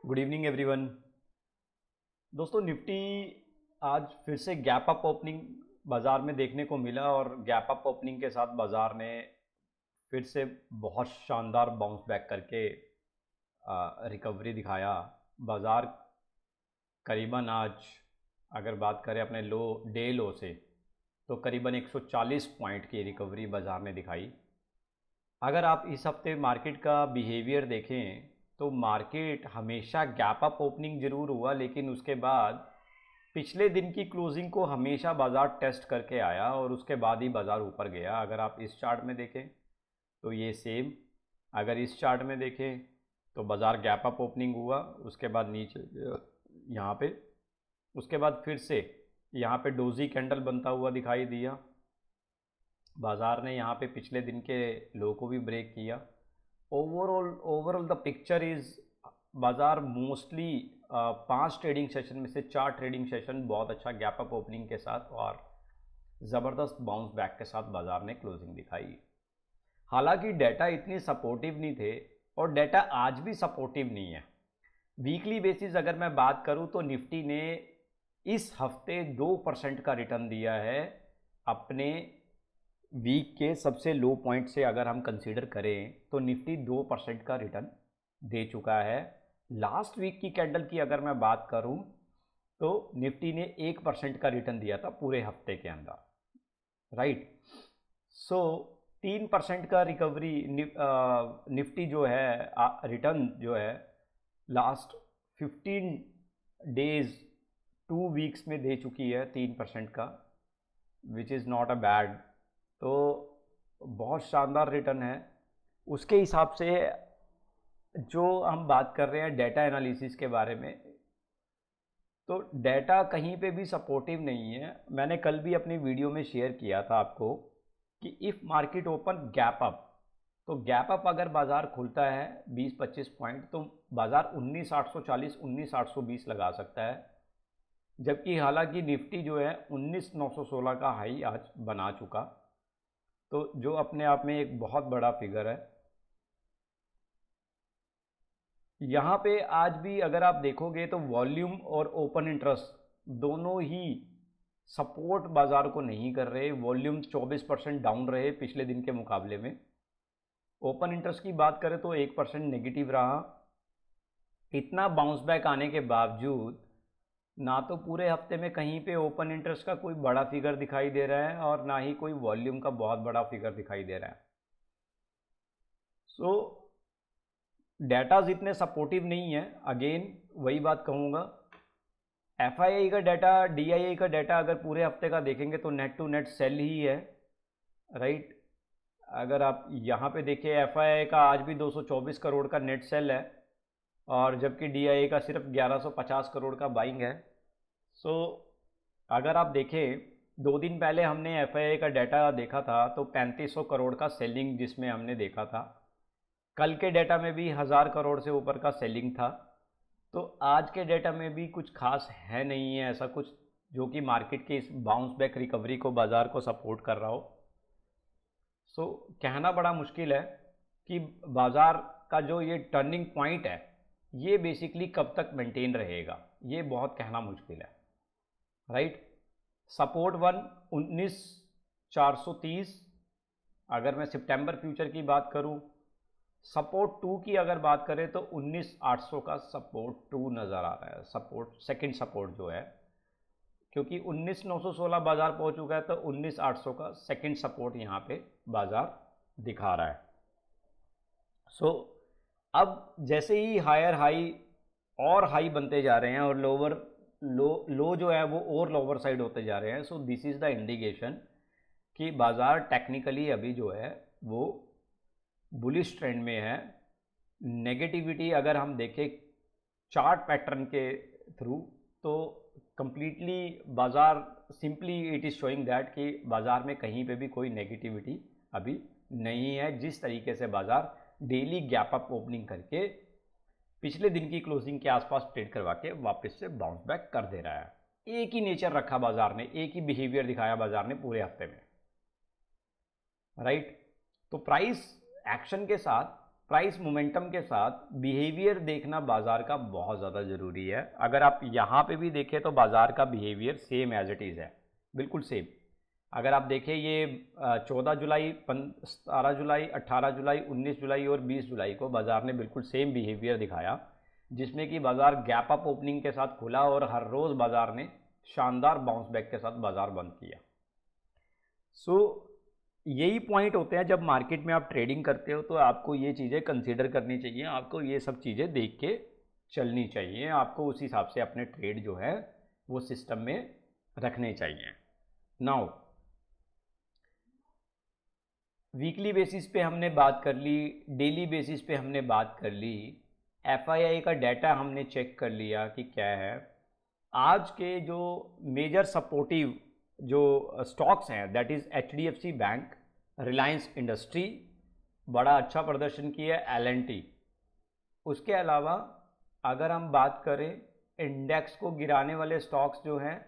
Good evening everyone. दोस्तों, Nifty आज फिर से गैप अप ओपनिंग बाज़ार में देखने को मिला और गैप अप ओपनिंग के साथ बाज़ार ने फिर से बहुत शानदार बाउंस बैक करके रिकवरी दिखाया। बाज़ार करीबन आज अगर बात करें अपने डे लो से तो करीबन 140 पॉइंट की रिकवरी बाज़ार ने दिखाई। अगर आप इस हफ्ते मार्केट का बिहेवियर देखें तो मार्केट हमेशा गैप अप ओपनिंग ज़रूर हुआ, लेकिन उसके बाद पिछले दिन की क्लोजिंग को हमेशा बाज़ार टेस्ट करके आया और उसके बाद ही बाज़ार ऊपर गया। अगर आप इस चार्ट में देखें तो ये सेम, अगर इस चार्ट में देखें तो बाज़ार गैप अप ओपनिंग हुआ, उसके बाद नीचे यहाँ पे, उसके बाद फिर से यहाँ पे डोजी कैंडल बनता हुआ दिखाई दिया। बाज़ार ने यहाँ पे पिछले दिन के लो को भी ब्रेक किया। ओवरऑल द पिक्चर इज़ बाज़ार मोस्टली 5 ट्रेडिंग सेशन में से 4 ट्रेडिंग सेशन बहुत अच्छा गैप अप ओपनिंग के साथ और ज़बरदस्त बाउंस बैक के साथ बाज़ार ने क्लोजिंग दिखाई। हालांकि डाटा इतनी सपोर्टिव नहीं थे और डाटा आज भी सपोर्टिव नहीं है। वीकली बेसिस अगर मैं बात करूं तो निफ्टी ने इस हफ्ते 2% का रिटर्न दिया है अपने वीक के सबसे लो पॉइंट से। अगर हम कंसीडर करें तो निफ्टी 2% का रिटर्न दे चुका है। लास्ट वीक की कैंडल की अगर मैं बात करूं तो निफ्टी ने 1% का रिटर्न दिया था पूरे हफ्ते के अंदर, राइट। सो 3% का रिकवरी निफ्टी जो है रिटर्न जो है लास्ट 15 डेज 2 वीक्स में दे चुकी है 3% का, which is not a bad. तो बहुत शानदार रिटर्न है। उसके हिसाब से जो हम बात कर रहे हैं डेटा एनालिसिस के बारे में, तो डेटा कहीं पे भी सपोर्टिव नहीं है। मैंने कल भी अपनी वीडियो में शेयर किया था आपको कि if market open gap up, तो गैप अप अगर बाज़ार खुलता है 20-25 पॉइंट तो बाज़ार 19,840 19,820 लगा सकता है। जबकि हालांकि निफ्टी जो है 19,916 का हाई आज बना चुका, तो जो अपने आप में एक बहुत बड़ा फिगर है। यहाँ पे आज भी अगर आप देखोगे तो वॉल्यूम और ओपन इंटरेस्ट दोनों ही सपोर्ट बाजार को नहीं कर रहे। वॉल्यूम 24% डाउन रहे पिछले दिन के मुकाबले में। ओपन इंटरेस्ट की बात करें तो 1% नेगेटिव रहा। इतना बाउंस बैक आने के बावजूद ना तो पूरे हफ्ते में कहीं पे ओपन इंटरेस्ट का कोई बड़ा फिगर दिखाई दे रहा है और ना ही कोई वॉल्यूम का बहुत बड़ा फिगर दिखाई दे रहा है। सो डेटाज इतने सपोर्टिव नहीं है। अगेन वही बात कहूँगा, एफआईआई का डाटा, डीआईआई का डाटा अगर पूरे हफ्ते का देखेंगे तो नेट टू नेट सेल ही है, राइट। अगर आप यहाँ पे देखिए एफआईआई का आज भी 224 करोड़ का नेट सेल है और जबकि डीआईआई का सिर्फ 1150 करोड़ का बाइंग है। सो अगर आप देखें 2 दिन पहले हमने एफआईआई का डाटा देखा था तो 3500 करोड़ का सेलिंग जिसमें हमने देखा था। कल के डेटा में भी 1000 करोड़ से ऊपर का सेलिंग था। तो आज के डेटा में भी कुछ खास है नहीं है ऐसा कुछ जो कि मार्केट के इस बाउंस बैक रिकवरी को, बाजार को सपोर्ट कर रहा हो। सो कहना बड़ा मुश्किल है कि बाजार का जो ये टर्निंग पॉइंट है ये बेसिकली कब तक मेंटेन रहेगा, ये बहुत कहना मुश्किल है, राइट। सपोर्ट 19,430, अगर मैं सितंबर फ्यूचर की बात करूं। सपोर्ट 2 की अगर बात करें तो 19,800 का सपोर्ट 2 नज़र आ रहा है, सपोर्ट सेकंड सपोर्ट जो है, क्योंकि 19,916 बाजार पहुंच चुका है तो 19,800 का सेकंड सपोर्ट यहाँ पे बाजार दिखा रहा है। सो अब जैसे ही हायर हाई और हाई बनते जा रहे हैं और लोअर लो जो है वो और लोअर साइड होते जा रहे हैं, so this is the indication कि बाजार टेक्निकली अभी जो है वो बुलिश ट्रेंड में है। नेगेटिविटी अगर हम देखें चार्ट पैटर्न के थ्रू तो कंप्लीटली बाजार simply it is showing that कि बाजार में कहीं पे भी कोई नेगेटिविटी अभी नहीं है। जिस तरीके से बाजार डेली गैप अप ओपनिंग करके पिछले दिन की क्लोजिंग के आसपास ट्रेड करवा के वापस से बाउंस बैक कर दे रहा है। एक ही नेचर रखा बाजार ने, एक ही बिहेवियर दिखाया बाजार ने पूरे हफ्ते में, राइट। तो प्राइस एक्शन के साथ प्राइस मोमेंटम के साथ बिहेवियर देखना बाजार का बहुत ज़्यादा ज़रूरी है। अगर आप यहाँ पे भी देखें तो बाजार का behaviour same as it is है, बिल्कुल सेम। अगर आप देखें ये 14 जुलाई, 17 जुलाई, 18 जुलाई, 19 जुलाई और 20 जुलाई को बाजार ने बिल्कुल सेम बिहेवियर दिखाया, जिसमें कि बाजार गैप अप ओपनिंग के साथ खुला और हर रोज़ बाजार ने शानदार बाउंस बैक के साथ बाजार बंद किया। यही पॉइंट होते हैं जब मार्केट में आप ट्रेडिंग करते हो, तो आपको ये चीज़ें कंसीडर करनी चाहिए, आपको ये सब चीज़ें देख के चलनी चाहिए, आपको उस हिसाब से अपने ट्रेड जो है वो सिस्टम में रखने चाहिए। नाउ वीकली बेसिस पे हमने बात कर ली, डेली बेसिस पे हमने बात कर ली, एफआईआई का डाटा हमने चेक कर लिया कि क्या है। आज के जो मेजर सपोर्टिव जो स्टॉक्स हैं, that is HDFC bank, Reliance industry बड़ा अच्छा प्रदर्शन किया, एलएनटी। उसके अलावा अगर हम बात करें इंडेक्स को गिराने वाले स्टॉक्स जो हैं,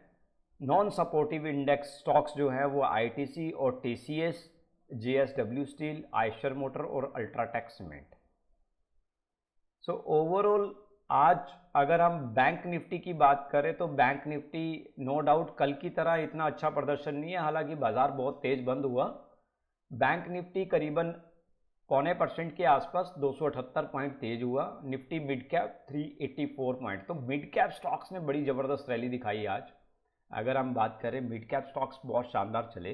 नॉन सपोर्टिव इंडेक्स स्टॉक्स जो हैं, वो आईटीसी और TCS, JSW steel, Eicher motor और अल्ट्राटेक सीमेंट। सो ओवरऑल आज अगर हम बैंक निफ्टी की बात करें तो बैंक निफ्टी नो डाउट कल की तरह इतना अच्छा प्रदर्शन नहीं है, हालांकि बाजार बहुत तेज बंद हुआ। बैंक निफ्टी करीबन 0.25% के आसपास 278 पॉइंट तेज हुआ। Nifty mid cap 384 point. तो मिड कैप स्टॉक्स ने बड़ी ज़बरदस्त रैली दिखाई आज। अगर हम बात करें मिड कैप स्टॉक्स बहुत शानदार चले।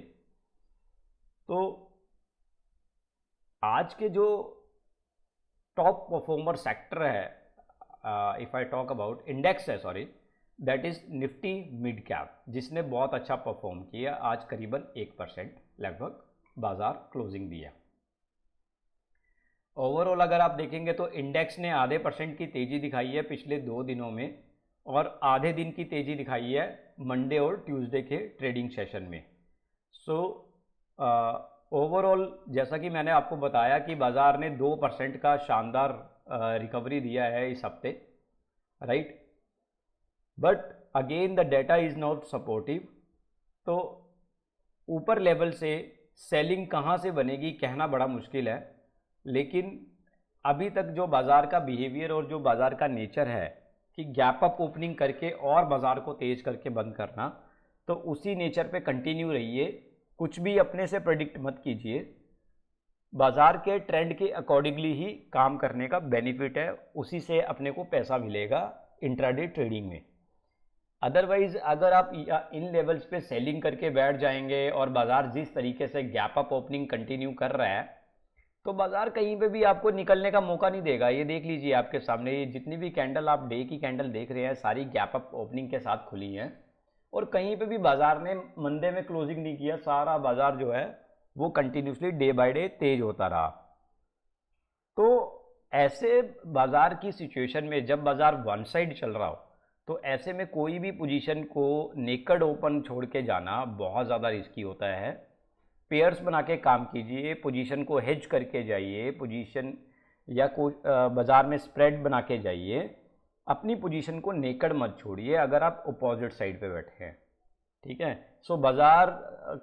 तो आज के जो टॉप परफॉर्मर सेक्टर है, if I talk about index है, sorry, that is Nifty mid cap, जिसने बहुत अच्छा परफॉर्म किया। आज करीबन 1% लगभग बाजार क्लोजिंग दिया। ओवरऑल अगर आप देखेंगे तो इंडेक्स ने आधे % की तेजी दिखाई है पिछले 2 दिनों में, और आधे दिन की तेजी दिखाई है मंडे और ट्यूसडे के ट्रेडिंग सेशन में। सो ओवरऑल जैसा कि मैंने आपको बताया कि बाजार ने 2% का शानदार रिकवरी दिया है इस हफ्ते, right. But again the data is not supportive. तो ऊपर लेवल से सेलिंग कहाँ से बनेगी कहना बड़ा मुश्किल है, लेकिन अभी तक जो बाजार का बिहेवियर और जो बाजार का नेचर है कि गैप अप ओपनिंग करके और बाजार को तेज करके बंद करना, तो उसी नेचर पे कंटिन्यू रहिए। कुछ भी अपने से प्रेडिक्ट मत कीजिए, बाजार के ट्रेंड के अकॉर्डिंगली ही काम करने का बेनिफिट है, उसी से अपने को पैसा मिलेगा इंट्राडे ट्रेडिंग में। अदरवाइज अगर आप इन लेवल्स पे सेलिंग करके बैठ जाएंगे और बाजार जिस तरीके से गैप अप ओपनिंग कंटिन्यू कर रहा है, तो बाजार कहीं पे भी आपको निकलने का मौका नहीं देगा। ये देख लीजिए आपके सामने, ये जितनी भी कैंडल आप डे की कैंडल देख रहे हैं, सारी गैप अप ओपनिंग के साथ खुली हैं, और कहीं पे भी बाजार ने मंदे में क्लोजिंग नहीं किया। सारा बाजार जो है वो कंटिन्यूसली डे बाय डे तेज होता रहा। तो ऐसे बाजार की सिचुएशन में जब बाजार वन साइड चल रहा हो, तो ऐसे में कोई भी पोजीशन को नेकड ओपन छोड़ के जाना बहुत ज़्यादा रिस्की होता है। पेयर्स बना के काम कीजिए, पोजीशन को हेज करके जाइए, पोजीशन या बाजार में स्प्रेड बना के जाइए। अपनी पोजीशन को नेकड मत छोड़िए अगर आप अपोजिट साइड पे बैठे हैं, ठीक है। सो बाजार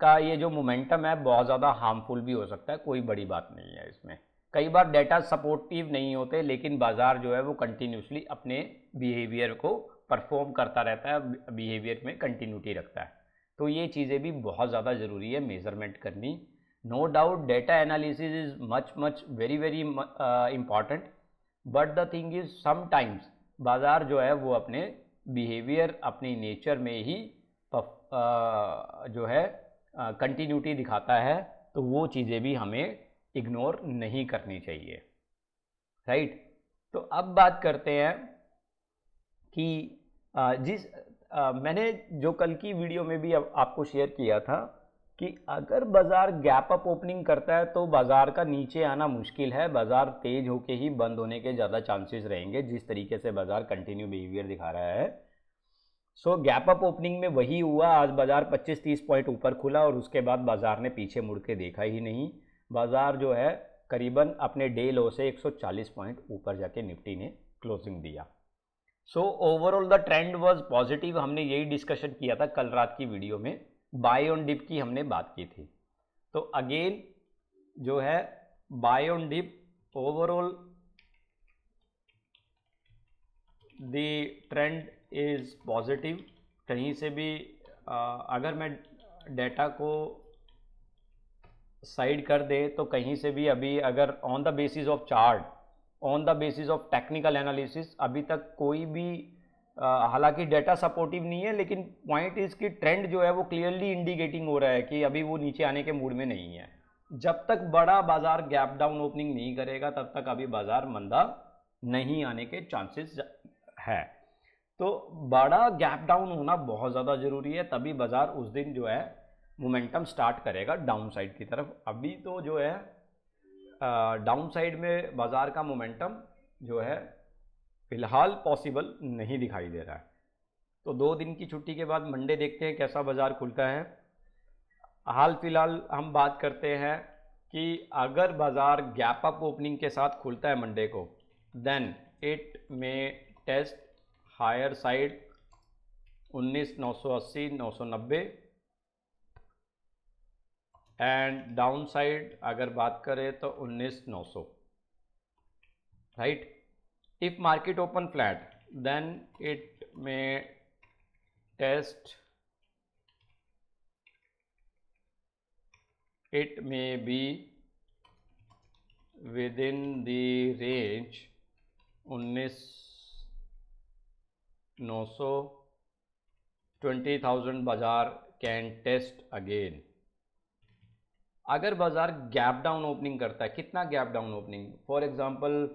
का ये जो मोमेंटम है बहुत ज़्यादा हार्मफुल भी हो सकता है, कोई बड़ी बात नहीं है इसमें। कई बार डेटा सपोर्टिव नहीं होते, लेकिन बाजार जो है वो कंटिन्यूसली अपने बिहेवियर को परफॉर्म करता रहता है, बिहेवियर में कंटिन्यूटी रखता है। तो ये चीज़ें भी बहुत ज़्यादा ज़रूरी है मेजरमेंट करनी। No doubt data analysis is much very important, but the thing is sometimes बाजार जो है वो अपने बिहेवियर, अपनी नेचर में ही जो है कंटिन्यूटी दिखाता है, तो वो चीज़ें भी हमें इग्नोर नहीं करनी चाहिए, राइट। तो अब बात करते हैं कि मैंने जो कल की वीडियो में भी आपको शेयर किया था कि अगर बाजार गैप अप ओपनिंग करता है तो बाजार का नीचे आना मुश्किल है, बाजार तेज होके ही बंद होने के ज़्यादा चांसेस रहेंगे, जिस तरीके से बाजार कंटिन्यू बिहेवियर दिखा रहा है। सो गैप अप ओपनिंग में वही हुआ। आज बाजार 25-30 पॉइंट ऊपर खुला और उसके बाद बाजार ने पीछे मुड़ के देखा ही नहीं। बाजार जो है करीबन अपने डे लो से 140 पॉइंट ऊपर जाके निफ्टी ने क्लोजिंग दिया। So overall the trend was positive. हमने यही डिस्कशन किया था कल रात की वीडियो में, बाय ऑन डिप की हमने बात की थी। तो अगेन जो है buy on dip overall the trend is positive. कहीं से भी अगर मैं डेटा को साइड कर दे तो कहीं से भी अभी अगर on the basis of chart, on the basis of technical analysis अभी तक कोई भी हालांकि डेटा सपोर्टिव नहीं है, लेकिन पॉइंट इसकी ट्रेंड जो है वो क्लियरली इंडिकेटिंग हो रहा है कि अभी वो नीचे आने के मूड में नहीं है। जब तक बड़ा बाजार गैप डाउन ओपनिंग नहीं करेगा तब तक अभी बाजार मंदा नहीं आने के चांसेस है। तो बड़ा गैप डाउन होना बहुत ज़्यादा ज़रूरी है, तभी बाजार उस दिन जो है मोमेंटम स्टार्ट करेगा डाउन साइड की तरफ। अभी तो जो है डाउन साइड में बाजार का मोमेंटम जो है फिलहाल पॉसिबल नहीं दिखाई दे रहा है। तो 2 दिन की छुट्टी के बाद मंडे देखते हैं कैसा बाजार खुलता है। हाल फिलहाल हम बात करते हैं कि अगर बाजार गैप अप ओपनिंग के साथ खुलता है मंडे को, then it may test higher side 19,980 990 and down side अगर बात करें तो 19,900, right. If market open flat, then it may test, it may be within the range 19,900 20,000 बाजार can test again। अगर बाजार गैप डाउन ओपनिंग करता है, कितना gap down opening, for example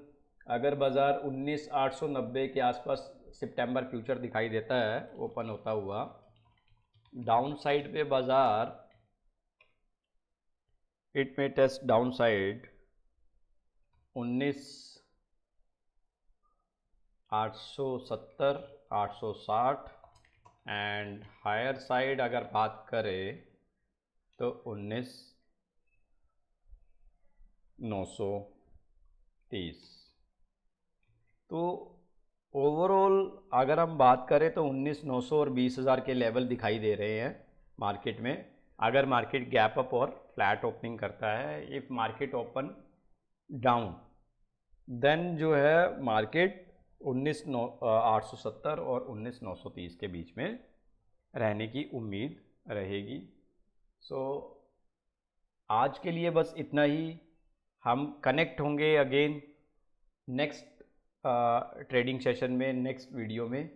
अगर बाजार 19,890 के आसपास सितंबर फ्यूचर दिखाई देता है ओपन होता हुआ, डाउन साइड पे बाजार it may test down side 19,870 860 and higher side अगर बात करें तो 19,930। तो ओवरऑल अगर हम बात करें तो 19,900 और 20,000 के लेवल दिखाई दे रहे हैं मार्केट में, अगर मार्केट गैप अप और फ्लैट ओपनिंग करता है। If market open down then जो है मार्केट 19,870 और 19,930 के बीच में रहने की उम्मीद रहेगी। सो आज के लिए बस इतना ही। हम कनेक्ट होंगे अगेन नेक्स्ट ट्रेडिंग सेशन में, नेक्स्ट वीडियो में।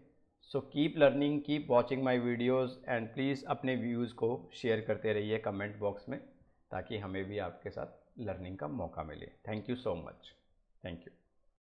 So keep learning, keep watching my videos and please अपने व्यूज़ को शेयर करते रहिए कमेंट बॉक्स में, ताकि हमें भी आपके साथ लर्निंग का मौका मिले। Thank you so much. Thank you.